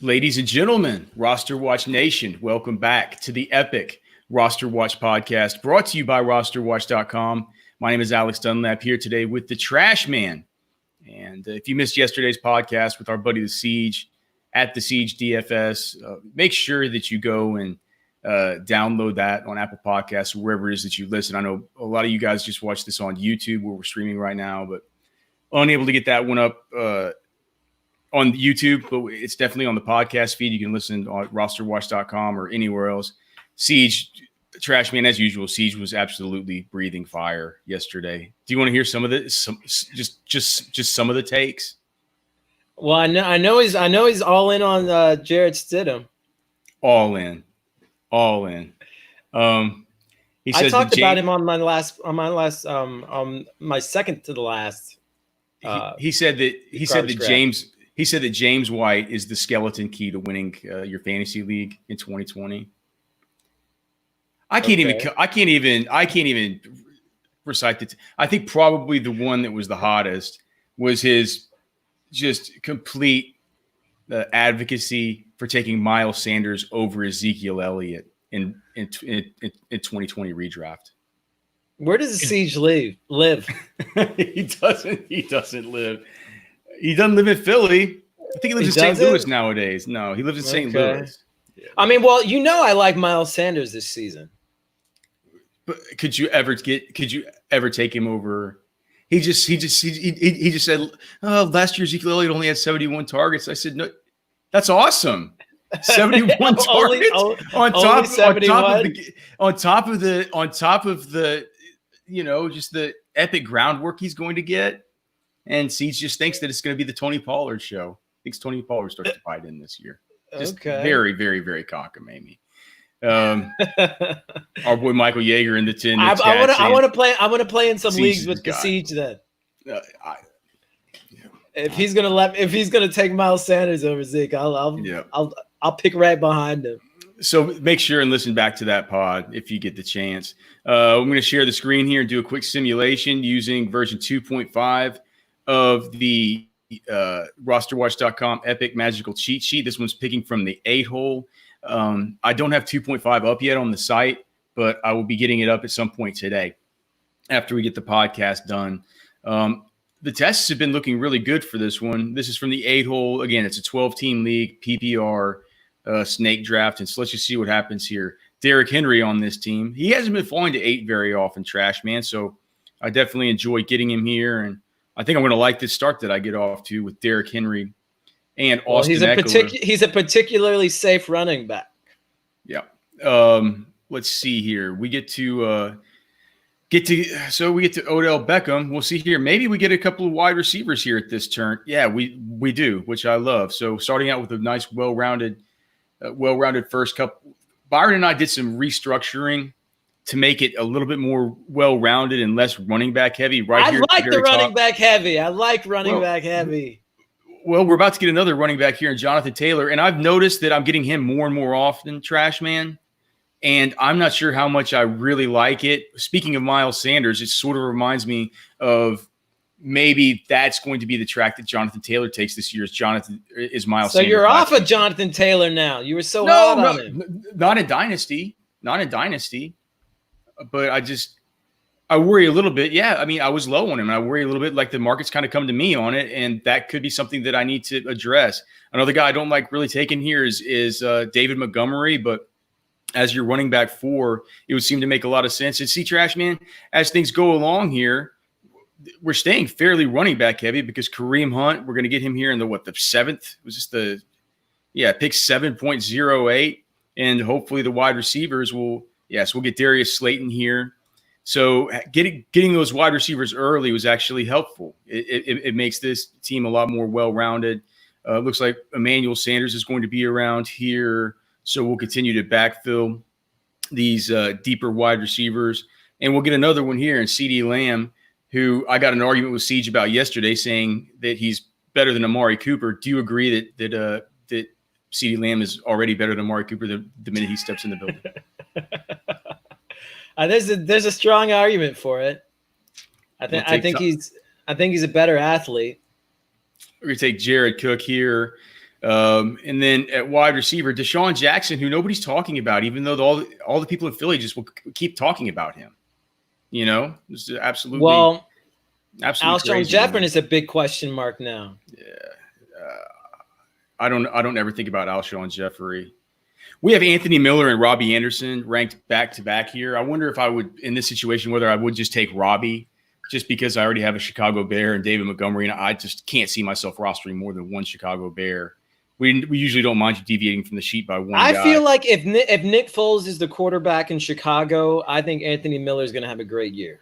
Ladies and gentlemen, RosterWatch Nation, welcome back to the epic RosterWatch Podcast, brought to you by RosterWatch.com. My name is Alex Dunlap, here today with the Trashman. And if you missed yesterday's podcast with our buddy The Siege at The Siege DFS, make sure that you go and download that on Apple Podcasts or wherever it is that you listen. I know a lot of you guys just watch this on YouTube where we're streaming right now, but unable to get that one up on YouTube, but it's definitely on the podcast feed. You can listen on rosterwatch.com or anywhere else. Siege, Trashman, as usual, Siege was absolutely breathing fire yesterday. Do you want to hear some of the just some of the takes? Well, I know he's all in on Jarrett Stidham. All in. He says I talked about him on my second to the last. He said that James White is the skeleton key to winning your fantasy league in 2020. I can't even recite it. I think probably the one that was the hottest was his just complete advocacy for taking Miles Sanders over Ezekiel Elliott in 2020 redraft. Where does the Siege live? He doesn't live. He doesn't live in Philly. I think he lives in St. Louis nowadays. No, he lives in St. Louis. I mean, well, I like Miles Sanders this season. But could you ever take him over? He just said, "Oh, last year Ezekiel Elliott only had 71 targets." I said, "No, that's awesome. 71 targets on top of the just the epic groundwork he's going to get." And Siege just thinks that it's going to be the Tony Pollard show. Thinks Tony Pollard starts to fight in this year. Just very, very, very cockamamie. Our boy Michael Yeager in the 10. I want to play in some leagues with the Siege then. If he's gonna take Miles Sanders over Zeke, I'll pick right behind him. So make sure and listen back to that pod if you get the chance. I'm going to share the screen here and do a quick simulation using version 2.5 of the RosterWatch.com epic magical cheat sheet. This one's picking from the 8-hole. I don't have 2.5 up yet on the site, but I will be getting it up at some point today after we get the podcast done. The tests have been looking really good for this one. This is from the 8-hole. Again, it's a 12-team league, PPR, snake draft. And so let's just see what happens here. Derrick Henry on this team. He hasn't been falling to 8 very often, Trashman. So I definitely enjoy getting him here. And I think I'm going to like this start that I get off to with Derrick Henry and Austin Eckler. He's a particularly safe running back. Yeah. Let's see here. We get to Odell Beckham. We'll see here. Maybe we get a couple of wide receivers here at this turn. Yeah, we do, which I love. So starting out with a nice, well-rounded first couple. Byron and I did some restructuring to make it a little bit more well-rounded and less running back heavy. I like the running back heavy. I like running back heavy. Well, we're about to get another running back here in Jonathan Taylor, and I've noticed that I'm getting him more and more often, Trashman, and I'm not sure how much I really like it. Speaking of Miles Sanders, it sort of reminds me of maybe that's going to be the track that Jonathan Taylor takes this year is Miles Sanders. So you're off of Jonathan Taylor now. You were so hot on him. Not in Dynasty. But I worry a little bit. Yeah, I mean, I was low on him, and I worry a little bit like the market's kind of come to me on it, and that could be something that I need to address. Another guy I don't like really taking here is David Montgomery, but as your running back 4, it would seem to make a lot of sense. And see, Trashman, as things go along here, we're staying fairly running back heavy because Kareem Hunt, we're going to get him here in the 7th? Was this pick 7.08, and hopefully the wide receivers will. Yes, we'll get Darius Slayton here. So getting those wide receivers early was actually helpful. It makes this team a lot more well-rounded. Looks like Emmanuel Sanders is going to be around here. So we'll continue to backfill these deeper wide receivers. And we'll get another one here in CeeDee Lamb, who I got an argument with Siege about yesterday saying that he's better than Amari Cooper. Do you agree that CeeDee Lamb is already better than Amari Cooper the minute he steps in the building? There's a strong argument for it. I think he's a better athlete. We're gonna take Jared Cook here. And then at wide receiver, Deshaun Jackson, who nobody's talking about, even though all the people in Philly just will keep talking about him. This is absolutely. Well, absolutely Alshon crazy, Jefferson is a big question mark now. Yeah, I don't ever think about Alshon Jeffery. We have Anthony Miller and Robbie Anderson ranked back to back here. I wonder if I would, in this situation, whether I would just take Robbie, just because I already have a Chicago Bear and David Montgomery, and I just can't see myself rostering more than one Chicago Bear. We usually don't mind you deviating from the sheet by one guy. I feel like if Nick Foles is the quarterback in Chicago, I think Anthony Miller is going to have a great year.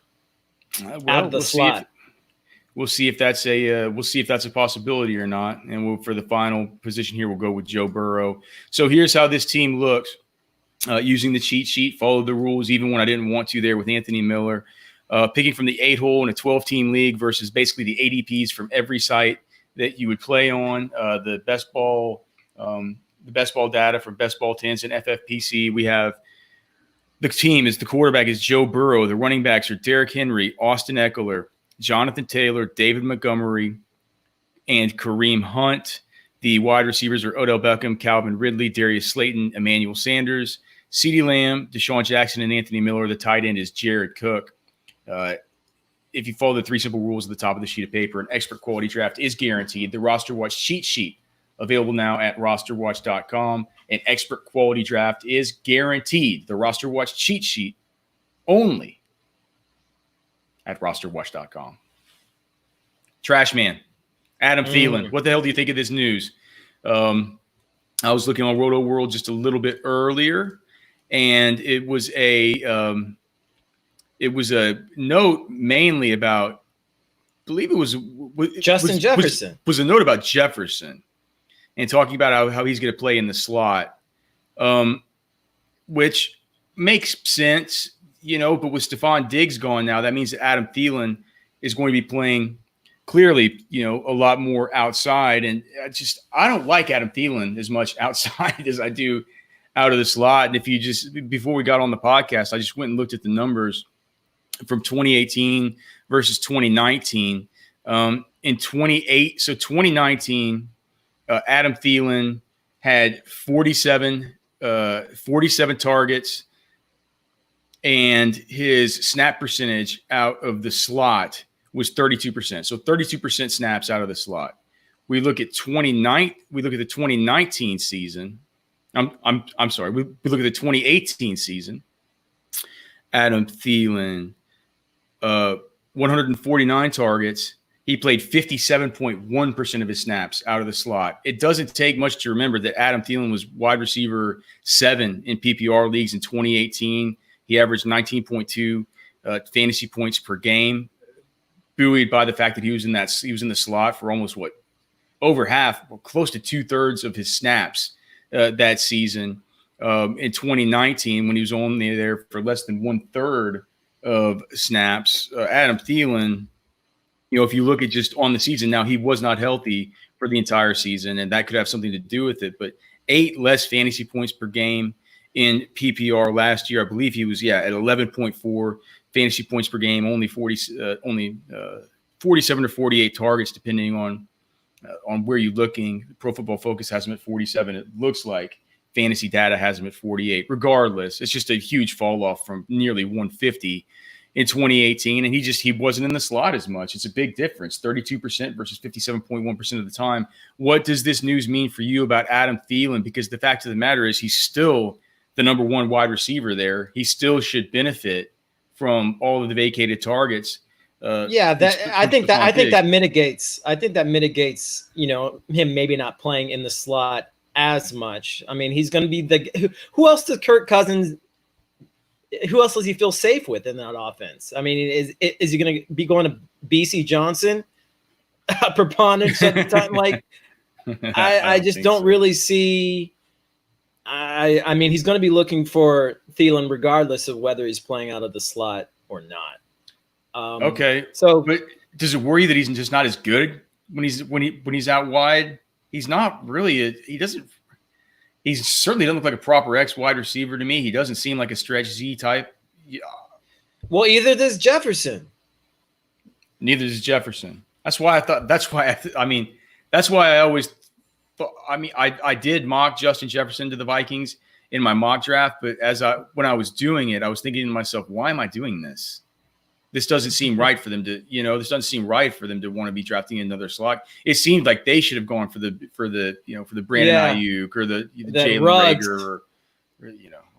Out of the slot. We'll see if that's a possibility or not. And for the final position here, we'll go with Joe Burrow. So here's how this team looks using the cheat sheet. Followed the rules even when I didn't want to there with Anthony Miller. Picking from the 8-hole in a 12-team league versus basically the ADPs from every site that you would play on. The best ball data from Best Ball Tins and FFPC. We have the team the quarterback is Joe Burrow. The running backs are Derrick Henry, Austin Eckler, Jonathan Taylor, David Montgomery, and Kareem Hunt. The wide receivers are Odell Beckham, Calvin Ridley, Darius Slayton, Emmanuel Sanders, CeeDee Lamb, Deshaun Jackson, and Anthony Miller. The tight end is Jared Cook. If you follow the 3 simple rules at the top of the sheet of paper, an expert quality draft is guaranteed. The RosterWatch cheat sheet available now at rosterwatch.com. An expert quality draft is guaranteed. The RosterWatch cheat sheet only at rosterwatch.com. Trashman, Adam Thielen. What the hell do you think of this news? I was looking on Roto World just a little bit earlier, and it was a note mainly about, I believe it was Justin Jefferson. Was a note about Jefferson and talking about how he's going to play in the slot, which makes sense, but with Stephon Diggs gone now, that means that Adam Thielen is going to be playing clearly, a lot more outside. And I don't like Adam Thielen as much outside as I do out of the slot. And if you before we got on the podcast, I just went and looked at the numbers from 2018 versus 2019. In 2019, Adam Thielen had 47 targets, and his snap percentage out of the slot was 32%. So 32% snaps out of the slot. We look at the 2019 season. I'm sorry. We look at the 2018 season. Adam Thielen, 149 targets. He played 57.1% of his snaps out of the slot. It doesn't take much to remember that Adam Thielen was wide receiver 7 in PPR leagues in 2018. He averaged 19.2 fantasy points per game, buoyed by the fact that he was in the slot for almost over half, close to 2/3 of his snaps that season. In 2019, when he was only there for less than 1/3 of snaps, Adam Thielen, if you look at just on the season now, he was not healthy for the entire season, and that could have something to do with it. But 8 less fantasy points per game in PPR last year. I believe he was at 11.4 fantasy points per game, only 47 to 48 targets, depending on where you're looking. Pro Football Focus has him at 47. It looks like Fantasy Data has him at 48. Regardless, it's just a huge fall off from nearly 150 in 2018, and he wasn't in the slot as much. It's a big difference, 32% versus 57.1% of the time. What does this news mean for you about Adam Thielen? Because the fact of the matter is he's still the number 1 wide receiver there. He still should benefit from all of the vacated targets. I think that mitigates him maybe not playing in the slot as much. I mean, he's going to be who else does he feel safe with in that offense? I mean, is he going to be going to BC Johnson a preponderance of the time? Like, I just don't really see. I mean, he's going to be looking for Thielen regardless of whether he's playing out of the slot or not. Okay. So, but does it worry you that he's just not as good when he's out wide? He's not really. He certainly doesn't look like a proper X wide receiver to me. He doesn't seem like a stretch Z type. Yeah. Well, either does Jefferson. Neither does Jefferson. That's why I always I mean, I did mock Justin Jefferson to the Vikings in my mock draft, but when I was doing it, I was thinking to myself, why am I doing this? This doesn't seem right for them to, this doesn't seem right for them to want to be drafting another slot. It seemed like they should have gone for the Brandon Ayuk or the Jalen Rager or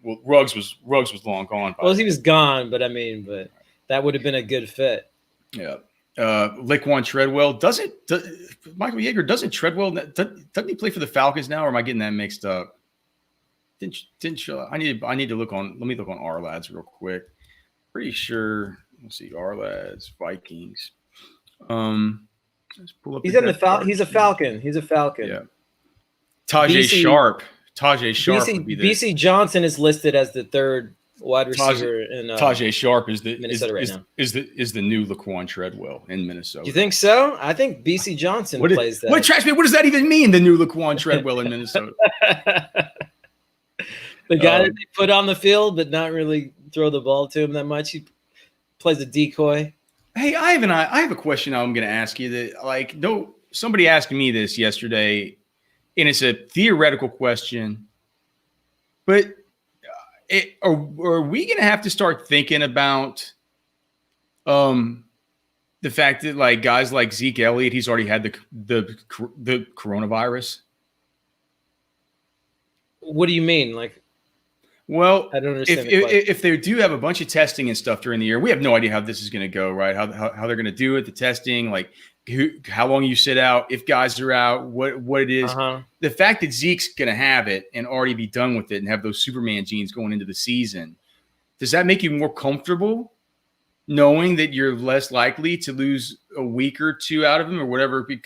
well, Ruggs was long gone. Well, he was gone, but that would have been a good fit. Yeah. Laquan Treadwell Michael Yeager doesn't he play for the Falcons now, or am I getting that mixed up? Didn't show. I need to look on. Let me look on our lads real quick. Pretty sure. Let's see, our lads Vikings. Let's pull up. He's in the Falcon. He's a Falcon. Yeah. Tajay Sharp would be BC Johnson is listed as the third wide receiver in Tajay Sharp is the Minnesota right now. Is the new Laquan Treadwell in Minnesota. You think so? I think BC Johnson plays that. What does that even mean? The new Laquan Treadwell in Minnesota. The guy that they put on the field, but not really throw the ball to him that much. He plays a decoy. Hey, Ivan, I have a question I'm going to ask you. That somebody asked me this yesterday, and it's a theoretical question, but are we going to have to start thinking about the fact that guys like Zeke Elliott, he's already had the coronavirus? What do you mean? Well, I don't understand. If they do have a bunch of testing and stuff during the year, we have no idea how this is going to go, right? How they're going to do it, the testing, how long you sit out, if guys are out, what it is. The fact that Zeke's going to have it and already be done with it and have those Superman genes going into the season, does that make you more comfortable knowing that you're less likely to lose a week or two out of him or whatever it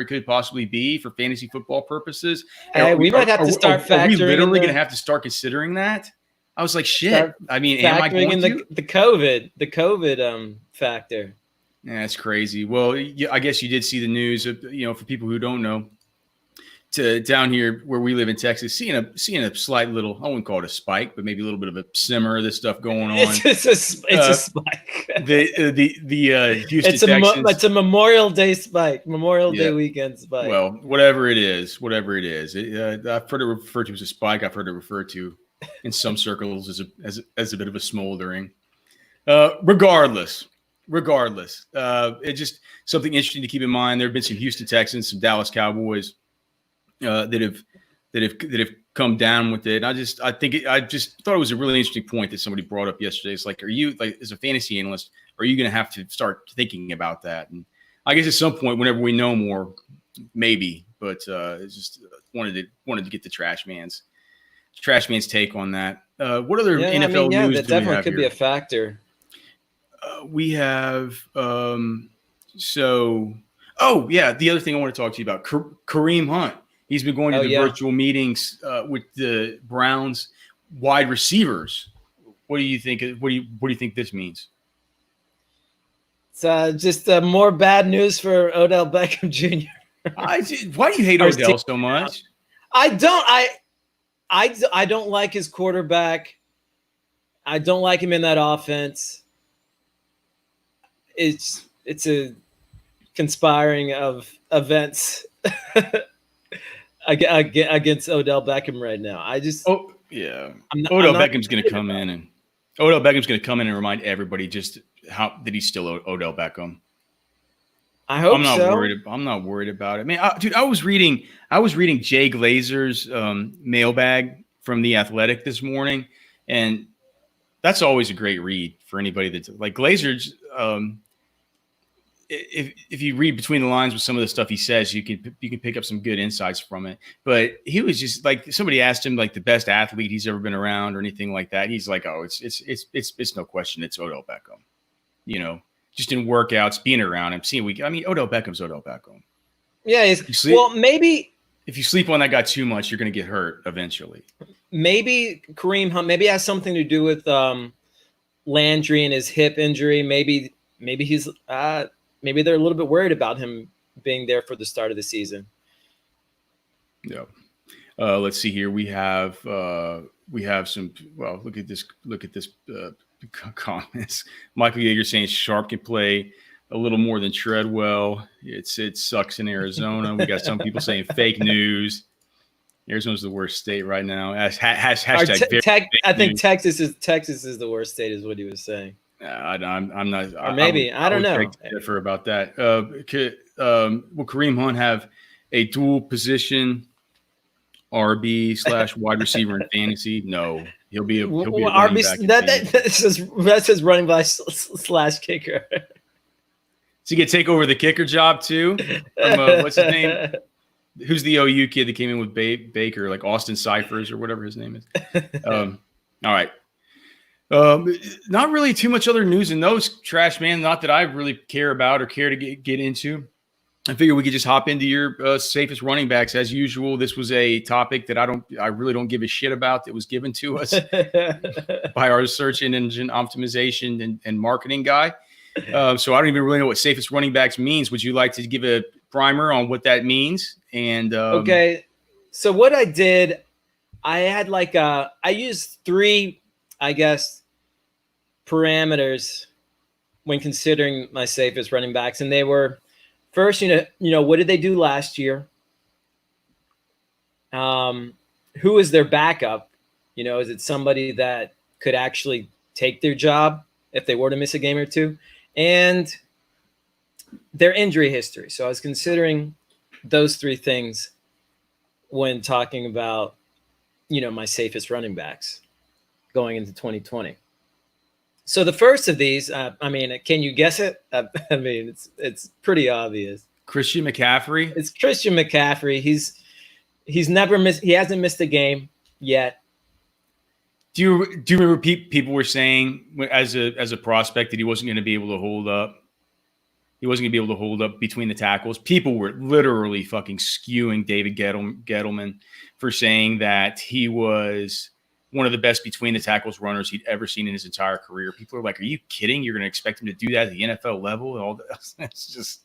could possibly be for fantasy football purposes? We might have to start factoring. Are we literally going to have to start considering that? I was like, shit. I mean, am I going to? The COVID factor. Yeah, that's crazy. Well, I guess you did see the news of, for people who don't know, down here where we live in Texas, seeing a slight little, I wouldn't call it a spike, but maybe a little bit of a simmer of this stuff going on. It's a spike. The Houston Texans. It's a Memorial Day spike, Memorial Day weekend spike. Well, whatever it is, I've heard it referred to as a spike. I've heard it referred to in some circles as a bit of a smoldering. Regardless, it's just something interesting to keep in mind. There have been some Houston Texans, some Dallas Cowboys that have come down with it. I just thought it was a really interesting point that somebody brought up yesterday. It's are you, as a fantasy analyst, are you going to have to start thinking about that? And I guess at some point, whenever we know more, maybe. But just wanted to get the Trashman's take on that. What other NFL news that do we definitely have could here? Be a factor. We have the other thing I want to talk to you about, Kareem Hunt. He's been going to virtual meetings with the Browns wide receivers. What do you think? What do you think this means? It's just more bad news for Odell Beckham Jr. Why do you hate Odell so much? I don't like his quarterback. I don't like him in that offense. It's a conspiring of events against Odell Beckham right now. Odell Beckham's going to come in and remind everybody just that he's still Odell Beckham. I hope I'm not worried about it, man. I was reading Jay Glazer's mailbag from The Athletic this morning, and that's always a great read for anybody that's like Glazer's. If you read between the lines with some of the stuff he says, you can pick up some good insights from it. But he was just like, somebody asked him the best athlete he's ever been around or anything like that. He's like, oh, it's no question, it's Odell Beckham. Just in workouts, being around him, Odell Beckham's Odell Beckham. Yeah, maybe if you sleep on that guy too much, you're going to get hurt eventually. Maybe Kareem Hunt, maybe it has something to do with Landry and his hip injury. Maybe he's maybe they're a little bit worried about him being there for the start of the season. Yeah. Let's see here. We have some. Well, look at this. Comments. Michael Yeager saying Sharp can play a little more than Treadwell. It sucks in Arizona. We got some people saying fake news. Arizona's the worst state right now. Hashtag I think Texas is the worst state, is what he was saying. I'm not. Or maybe I don't know. For about that. Will Kareem Hunt have a dual position RB / wide receiver in fantasy? No, he'll be a running back. That says running back / kicker. So you get take over the kicker job too. From, what's his name? Who's the OU kid that came in with Baker, like Austin Cyphers or whatever his name is? All right. Not really too much other news in those, Trash Man. Not that I really care about or care to get into. I figure we could just hop into your safest running backs as usual. This was a topic that I really don't give a shit about. That was given to us by our search engine optimization and marketing guy. So I don't even really know what safest running backs means. Would you like to give a primer on what that means? And okay, so what I did, I had I used 3, I guess, parameters when considering my safest running backs, and they were first, what did they do last year? Who is their backup? Is it somebody that could actually take their job if they were to miss a game or two? And their injury history. So I was considering those 3 things when talking about, my safest running backs going into 2020. So the first of these, can you guess it? It's pretty obvious. Christian McCaffrey. It's Christian McCaffrey. He's never missed. He hasn't missed a game yet. Do you remember people were saying as a prospect that he wasn't going to be able to hold up? He wasn't going to be able to hold up between the tackles. People were literally fucking skewing David Gettleman for saying that he was one of the best between the tackles runners he'd ever seen in his entire career. People are like, "Are you kidding? You're going to expect him to do that at the NFL level?" And all that. That's just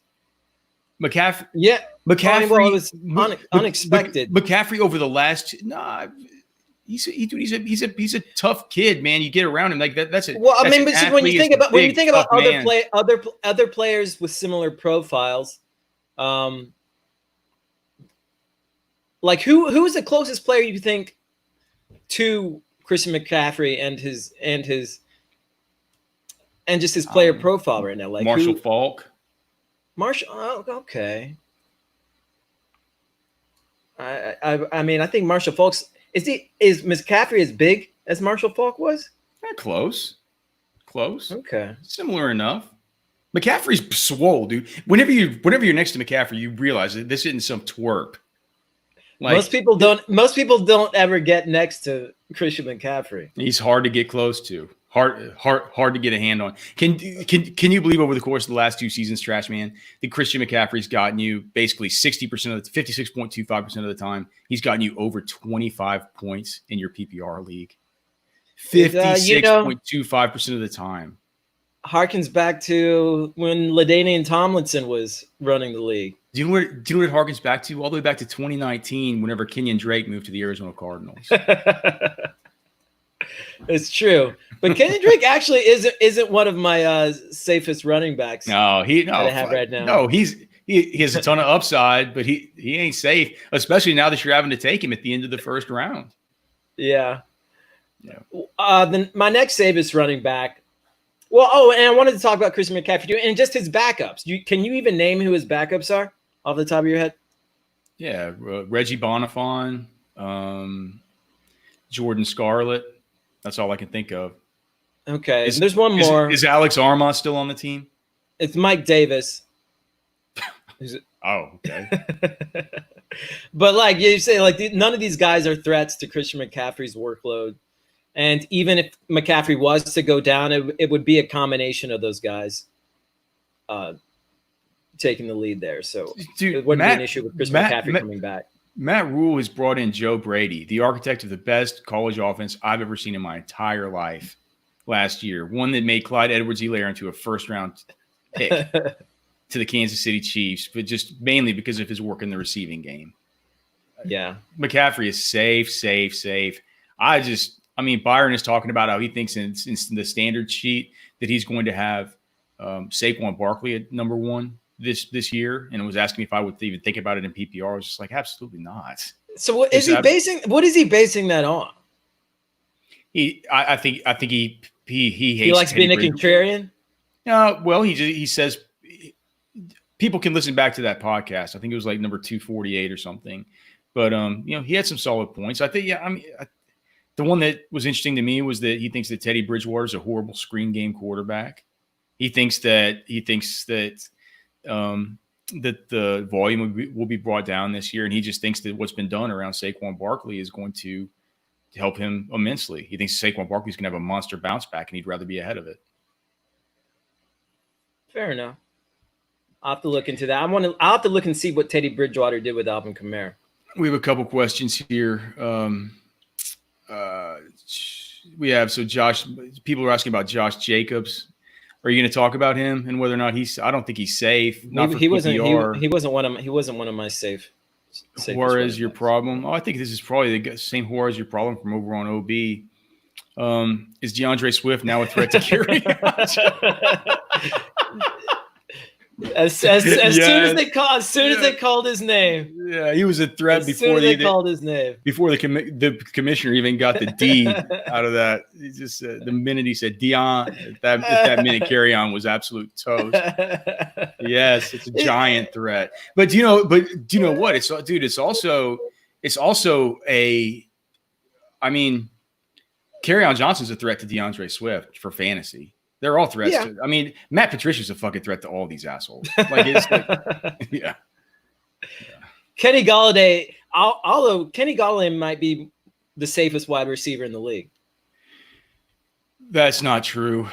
McCaffrey. Yeah, McCaffrey. Well, it was unexpected. McCaffrey over the last He's a tough kid, man. You get around him like that. That's it. Well, but when you think about other players with similar profiles, like who is the closest player you think to Christian McCaffrey and just his player profile right now? Like Marshall Faulk. Oh, okay. I think Marshall Faulk's. Is McCaffrey as big as Marshall Faulk was? Close. Okay. Similar enough. McCaffrey's swole, dude. Whenever you're next to McCaffrey, you realize that this isn't some twerp. Like, most people don't ever get next to Christian McCaffrey. He's hard to get close to. Hard to get a hand on. Can you believe over the course of the last 2 seasons, Trash Man, that Christian McCaffrey's gotten you basically 60% of the 56.25% of the time, he's gotten you over 25 points in your PPR league. 56.25% of the time. Harkens back to when LaDainian Tomlinson was running the league. Do you know what it harkens back to? All the way back to 2019, whenever Kenyon Drake moved to the Arizona Cardinals. It's true, but Kenyon Drake actually isn't one of my safest running backs. I have right now. No, he has a ton of upside, but he ain't safe, especially now that you're having to take him at the end of the first round. Yeah. Then my next safest running back. Well, and I wanted to talk about Christian McCaffrey and just his backups. Can you even name who his backups are off the top of your head? Yeah, Reggie Bonifon, Jordan Scarlett. That's all I can think of. Okay. There's one more. Is Alex Armah still on the team? It's Mike Davis. Oh, okay. But like you say, none of these guys are threats to Christian McCaffrey's workload. And even if McCaffrey was to go down, it would be a combination of those guys taking the lead there. So it wouldn't be an issue with Christian McCaffrey coming back. Matt Rule has brought in Joe Brady, the architect of the best college offense I've ever seen in my entire life last year. One that made Clyde Edwards-Helaire into a first-round pick to the Kansas City Chiefs, but just mainly because of his work in the receiving game. Yeah. McCaffrey is safe. Byron is talking about how he thinks in the standard sheet that he's going to have Saquon Barkley at number 1 this year, and was asking me if I would even think about it in PPR. I was just like, absolutely not. So what is he basing that on? I think he hates. He likes being a contrarian. Well, he says people can listen back to that podcast. I think it was like number 248 or something. But he had some solid points. I think, the one that was interesting to me was that he thinks that Teddy Bridgewater is a horrible screen game quarterback. He thinks that that the volume will be brought down this year, and he just thinks that what's been done around Saquon Barkley is going to help him immensely. He thinks Saquon Barkley is going to have a monster bounce back, and he'd rather be ahead of it. Fair enough. I'll have to look into that. I'll have to look and see what Teddy Bridgewater did with Alvin Kamara. We have a couple questions here. We have Josh. People are asking about Josh Jacobs. Are you going to talk about him and whether or not I don't think he's safe. Not he wasn't one of my safe. Juarez, your problem. I think this is probably the same Juarez your problem from over on OB. Is DeAndre Swift now a threat to Kerry? As soon as they called his name. Yeah, he was a threat before they called his name. Before the commissioner even got the D out of that. He just the minute he said Dion, at that minute Kerryon was absolute toast. Yes, it's a giant threat. But do you know what? It's also a. I mean, Kerryon Johnson's a threat to DeAndre Swift for fantasy. They're all threats. Yeah. Matt Patricia's a fucking threat to all these assholes. Yeah. Kenny Golladay, although Kenny Golladay might be the safest wide receiver in the league. That's not true.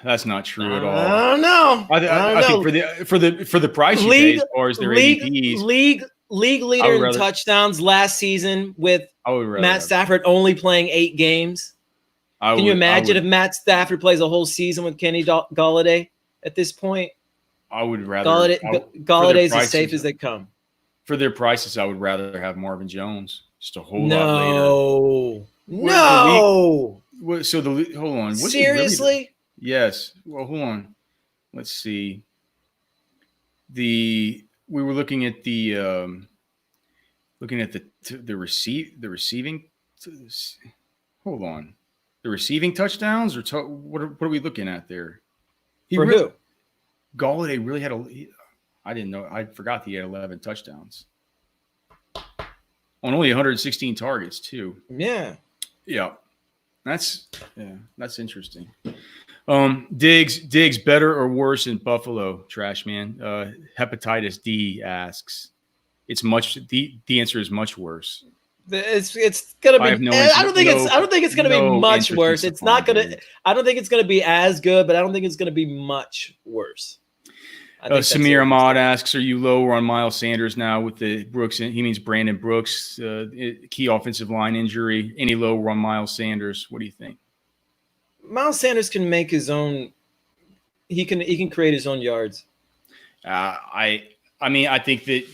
That's not true at all. I don't know. I think for the price you pay as far as their ADPs, league leader in touchdowns last season with Matt Stafford only playing 8 games. Can you imagine if Matt Stafford plays a whole season with Kenny Golladay at this point? I would rather Galladay's as safe as they come. For their prices, I would rather have Marvin Jones just a whole lot later. Hold on. Seriously? Yes. Well, hold on. Let's see. We were looking at the receiving. Hold on. The receiving touchdowns, or what are we looking at there? Who? Golladay really had I didn't know. I forgot he had 11 touchdowns on only 116 targets too. Yeah. Yeah. That's interesting. Diggs better or worse in Buffalo, Trashman? Hepatitis D asks. The answer is much worse. It's gonna be. I don't think it's gonna be much worse. It's not gonna. I don't think it's gonna be as good, but I don't think it's gonna be much worse. Samir Ahmad asks, "Are you lower on Miles Sanders now with the Brooks?" He means Brandon Brooks, key offensive line injury. Any lower on Miles Sanders? What do you think? Miles Sanders can make his own. He can create his own yards. I think that.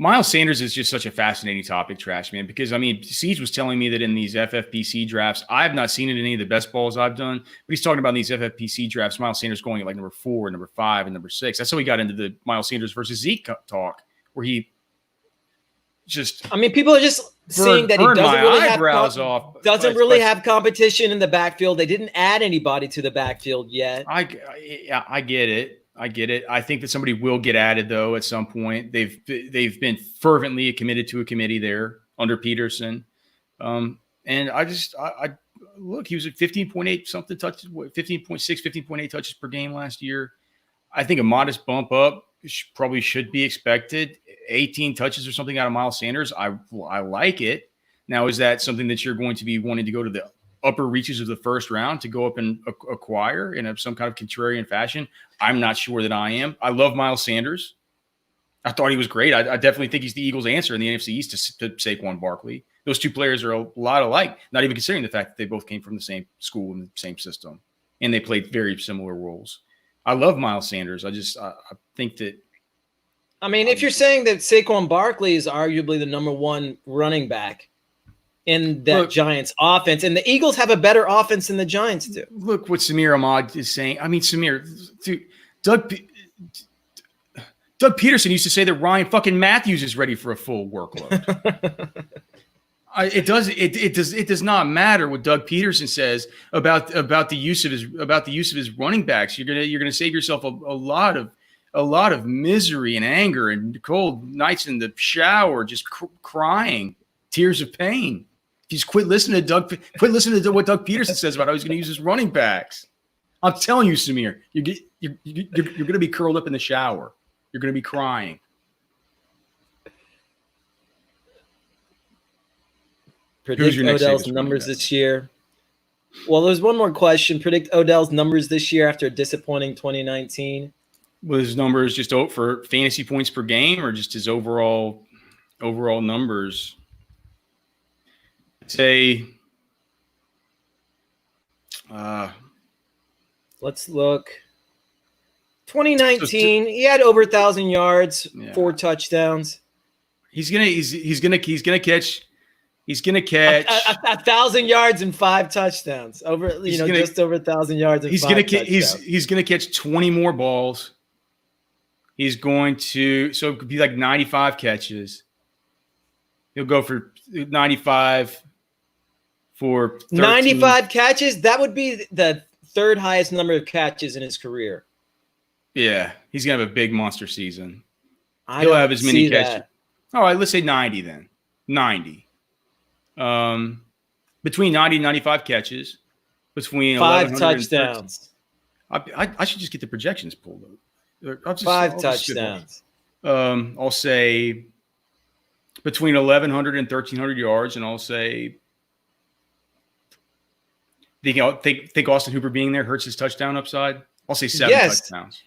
Miles Sanders is just such a fascinating topic, Trashman, because, Siege was telling me that in these FFPC drafts, I have not seen it in any of the best balls I've done, but he's talking about in these FFPC drafts, Miles Sanders going at like number 4, number 5, and number 6. That's how we got into the Miles Sanders versus Zeke talk, where he just people are just seeing that he doesn't really have competition in the backfield. They didn't add anybody to the backfield yet. I get it. I think that somebody will get added, though, at some point. They've been fervently committed to a committee there under Peterson. And I look, he was at 15.8 something touches, 15.6, 15.8 touches per game last year. I think a modest bump up probably should be expected. 18 touches or something out of Miles Sanders. I like it. Now, is that something that you're going to be wanting to go to the upper reaches of the first round to go up and acquire in some kind of contrarian fashion? I'm not sure that I am. I love Miles Sanders. I thought he was great. I definitely think he's the Eagles' answer in the NFC East to Saquon Barkley. Those two players are a lot alike, not even considering the fact that they both came from the same school and the same system, and they played very similar roles. I love Miles Sanders. I think that. If you're saying that Saquon Barkley is arguably the number 1 running back in that Giants offense. And the Eagles have a better offense than the Giants do. Look what Samir Ahmad is saying. I mean, Samir, dude, Doug Peterson used to say that Ryan fucking Matthews is ready for a full workload. It does not matter what Doug Peterson says about the use of his running backs. You're gonna save yourself a lot of misery and anger and cold nights in the shower, just crying tears of pain. Just quit listening to what Doug Peterson says about how he's going to use his running backs. I'm telling you, Samir, you're going to be curled up in the shower. You're going to be crying. Predict Odell's numbers this year. Well, there's one more question. Predict Odell's numbers this year after a disappointing 2019. Was his numbers just for fantasy points per game, or just his overall numbers? I'd say, let's look. 2019, he had over 1,000 yards, 4 touchdowns. He's gonna catch 1,000 yards and 5 touchdowns. Just over 1,000 yards and 5 touchdowns. He's gonna catch 20 more balls. He's going to, so it could be like 95 catches. He'll go for 95 for 13. 95 catches. That would be the third highest number of catches in his career. Yeah, he's gonna have a big monster season. He'll have as many catches. All right, let's say 90 then. 90. Between 90 and 95 catches. Between 5 touchdowns. I should just get the projections pulled up. 5 touchdowns. I'll say between 1,100 and 1,300 yards, and I'll say think Austin Hooper being there hurts his touchdown upside. I'll say 7 touchdowns.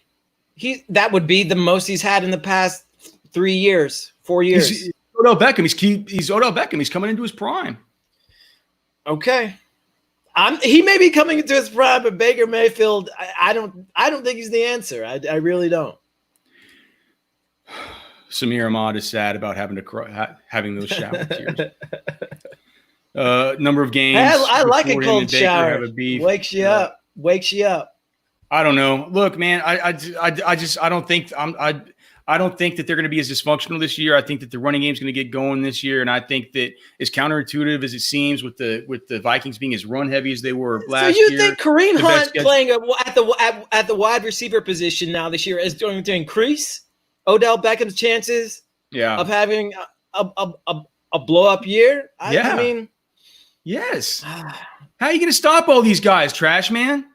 That would be the most he's had in the past 4 years. He's Odell Beckham. He's Odell Beckham. He's coming into his prime. Okay. He may be coming into his prime, but Baker Mayfield, I don't think he's the answer. I really don't. Samir Ahmad is sad about having to cry, having those shower tears. Number of games. I like a cold shower. Wakes you up. I don't know. Look, man, I don't think that they're going to be as dysfunctional this year. I think that the running game is going to get going this year, and I think that as counterintuitive as it seems with the Vikings being as run heavy as they were last year. So you think Kareem Hunt playing at the wide receiver position now this year is going to increase Odell Beckham's chances of having a blow up year? I mean, yes. How are you going to stop all these guys, trash man?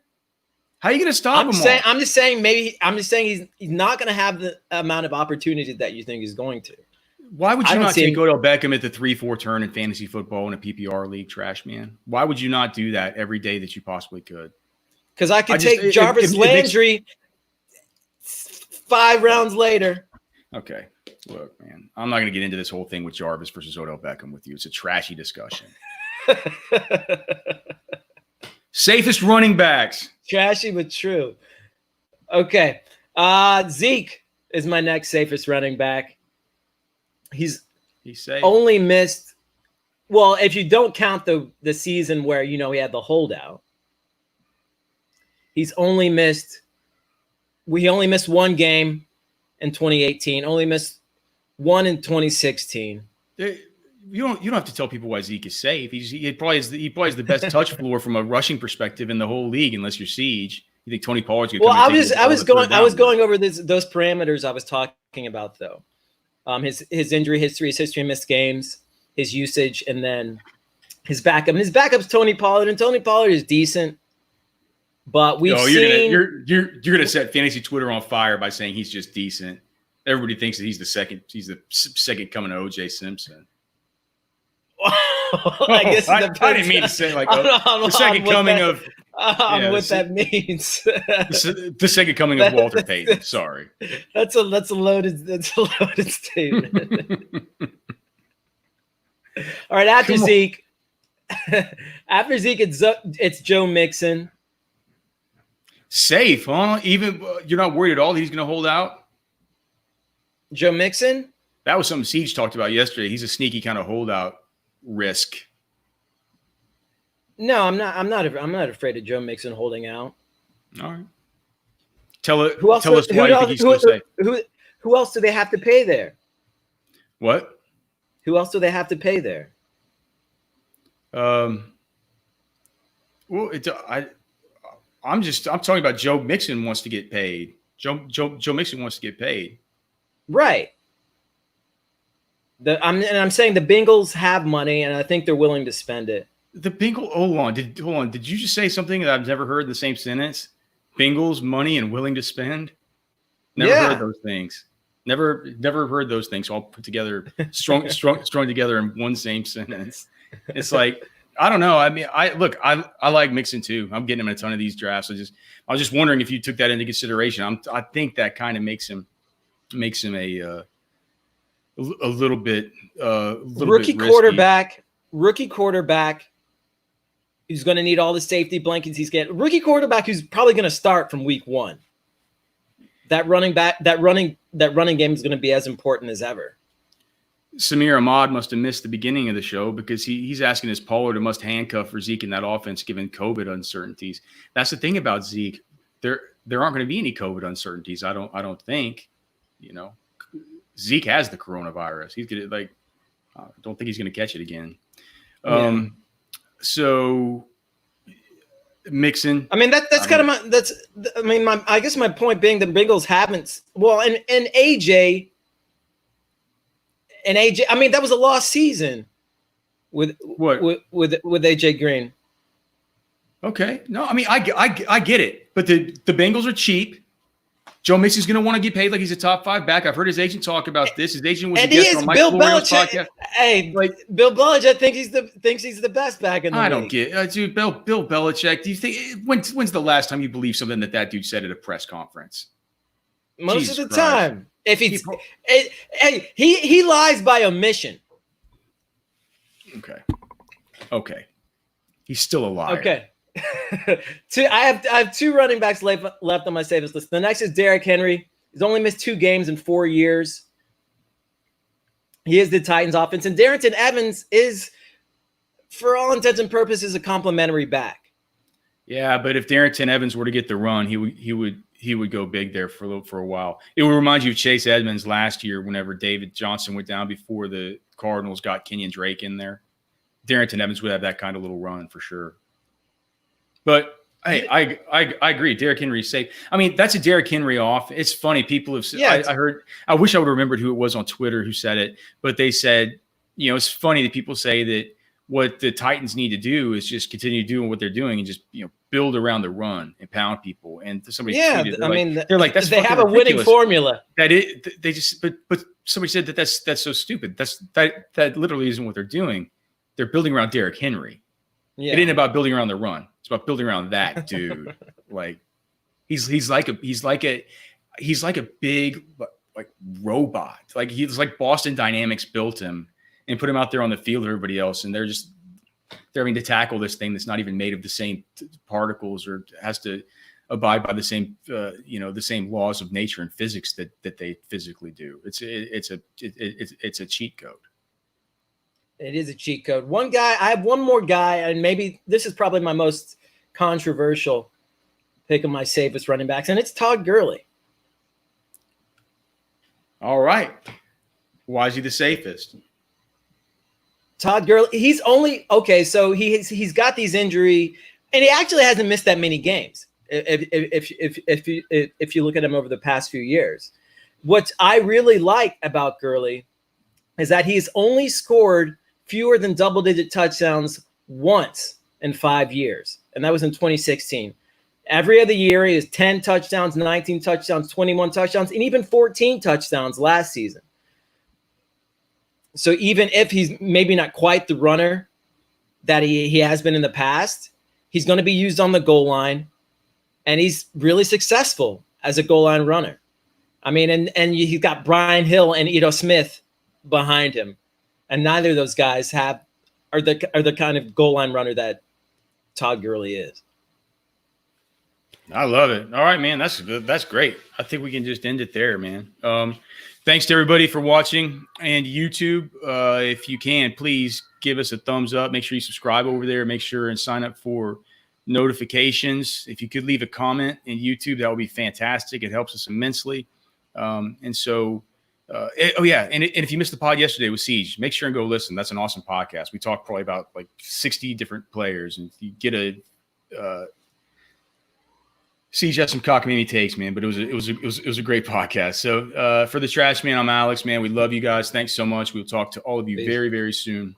How are you going to stop him? I'm just saying he's not going to have the amount of opportunity that you think he's going to. Why would you not take Odell Beckham at the 3-4 turn in fantasy football in a PPR league, trash man? Why would you not do that every day that you possibly could? Because I could take Jarvis Landry 5 rounds later. Okay. Look, man, I'm not going to get into this whole thing with Jarvis versus Odell Beckham with you. It's a trashy discussion. Safest running backs. Trashy but true. Okay. Zeke is my next safest running back. He's safe. Only missed, well, if you don't count the season where he had the holdout. He only missed one game in 2018, only missed one in 2016. You don't have to tell people why Zeke is safe. He probably is the best touch floor from a rushing perspective in the whole league, unless you're Siege. You think Tony Pollard's going to come? Well, I was going over those parameters I was talking about though. His injury history, his history of missed games, his usage, and then his backup. And his backup's Tony Pollard, and Tony Pollard is decent. But you're gonna set fantasy Twitter on fire by saying he's just decent. Everybody thinks that he's the second coming of O.J. Simpson. I guess I didn't mean to say like the second coming of what that means. The second coming of Walter Payton. Sorry, that's a loaded statement. All right, after Zeke, it's Joe Mixon. Safe, huh? Even you're not worried at all that he's going to hold out? Joe Mixon? That was something Siege talked about yesterday. He's a sneaky kind of holdout risk. No, I'm not. I'm not afraid of Joe Mixon holding out. All right. Tell us why you think he's so safe. Who else do they have to pay there? What? Who else do they have to pay there? Well, I'm talking about Joe Mixon wants to get paid. Joe Mixon wants to get paid. Right. I'm saying the Bengals have money, and I think they're willing to spend it. The Bengals. Hold on. Did you just say something that I've never heard in the same sentence? Bengals, money, and willing to spend. Never heard those things. Never heard those things all put together, strung together in one same sentence. It's like, I don't know. I mean, I like Mixon too. I'm getting him in a ton of these drafts. I was just wondering if you took that into consideration. I think that kind of makes him a little bit rookie quarterback. Rookie quarterback who's going to need all the safety blankets he's getting. Rookie quarterback who's probably going to start from week 1. That running game is going to be as important as ever. Samir Ahmad must have missed the beginning of the show because he's asking his Pollard to must handcuff for Zeke in that offense given COVID uncertainties. That's the thing about Zeke. There aren't going to be any COVID uncertainties. I don't think. Zeke has the coronavirus. He's gonna I don't think he's going to catch it again. So Mixon. I mean that's kind of I guess my point being the Bengals haven't. Well, and AJ. And AJ, I mean, that was a lost season with AJ Green. Okay, no, I mean, I get it, but the Bengals are cheap. Joe Mixon's going to want to get paid like he's a top 5 back. I've heard his agent talk about this. His agent was a guest on Mike Florio's podcast. Hey, Bill Belichick thinks he's the best back in the league. I don't get dude. Bill Belichick. Do you think when's the last time you believed something that dude said at a press conference? Most of the time. If he lies by omission. Okay. He's still a liar. Okay. I have 2 running backs left on my savings list. The next is Derrick Henry. He's only missed 2 games in 4 years. He is the Titans offense. And Darrington Evans is, for all intents and purposes, a complimentary back. Yeah, but if Darrington Evans were to get the run, he would go big there for a while. It would remind you of Chase Edmonds last year whenever David Johnson went down before the Cardinals got Kenyon Drake in there. Darrington Evans would have that kind of little run for sure. But hey, I agree. Derrick Henry is safe. I mean, that's a Derrick Henry off. It's funny. People have said, I heard, I wish I would have remembered who it was on Twitter who said it, but they said, it's funny that people say that what the Titans need to do is just continue doing what they're doing and just, build around the run and pound people. And somebody tweeted, they're like, that's they have a ridiculous. winning formula. But somebody said that's so stupid. That literally isn't what they're doing. They're building around Derrick Henry. Yeah. It ain't about building around the run. It's about building around that dude. Like he's like a big robot. Like he's like Boston Dynamics built him and put him out there on the field with everybody else, and they're having to tackle this thing that's not even made of the same particles or has to abide by the same the same laws of nature and physics that they physically do. It's a cheat code. It is a cheat code. I have one more guy, and maybe this is probably my most controversial pick of my safest running backs, and it's Todd Gurley. All right. Why is he the safest? Todd Gurley, he's only okay. So he's got these injury, and he actually hasn't missed that many games. If you look at him over the past few years, what I really like about Gurley is that he's only scored fewer than double-digit touchdowns once in 5 years, and that was in 2016. Every other year, he has 10 touchdowns, 19 touchdowns, 21 touchdowns, and even 14 touchdowns last season. So even if he's maybe not quite the runner that he has been in the past, he's going to be used on the goal line, and he's really successful as a goal line runner. I mean, and he's got Brian Hill and Ito Smith behind him, and neither of those guys are the kind of goal line runner that Todd Gurley is. I love it. All right, man. That's good. That's great. I think we can just end it there, man. Thanks to everybody for watching and YouTube. If you can, please give us a thumbs up. Make sure you subscribe over there. Make sure and sign up for notifications. If you could leave a comment in YouTube, that would be fantastic. It helps us immensely. And if you missed the pod yesterday with Siege, make sure and go listen. That's an awesome podcast. We talked probably about like 60 different players, and you get a Siege has some cockamamie takes, man, but it was a great podcast. So for the Trash Man, I'm Alex, man. We love you guys. Thanks so much. We'll talk to all of you very, very soon.